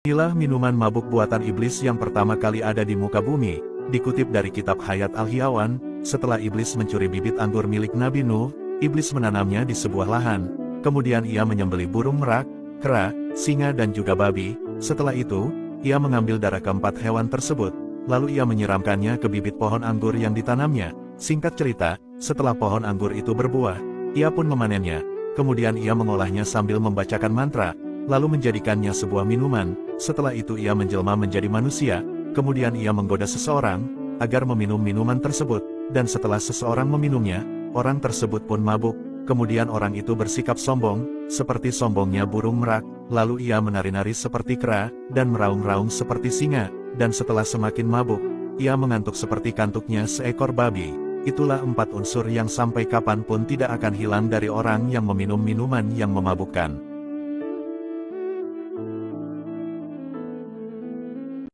Inilah minuman mabuk buatan iblis yang pertama kali ada di muka bumi, dikutip dari kitab Hayat Al-Hiyawan. Setelah iblis mencuri bibit anggur milik Nabi Nuh, iblis menanamnya di sebuah lahan. Kemudian ia menyembelih burung merak, kera, singa dan juga babi. Setelah itu, ia mengambil darah keempat hewan tersebut, lalu ia menyiramkannya ke bibit pohon anggur yang ditanamnya. Singkat cerita, setelah pohon anggur itu berbuah, ia pun memanennya. Kemudian ia mengolahnya sambil membacakan mantra, lalu menjadikannya sebuah minuman. Setelah itu ia menjelma menjadi manusia. Kemudian ia menggoda seseorang agar meminum minuman tersebut, dan setelah seseorang meminumnya, orang tersebut pun mabuk. Kemudian orang itu bersikap sombong, seperti sombongnya burung merak, lalu ia menari-nari seperti kera, dan meraung-raung seperti singa, dan setelah semakin mabuk, ia mengantuk seperti kantuknya seekor babi. Itulah 4 unsur yang sampai kapanpun tidak akan hilang dari orang yang meminum minuman yang memabukkan.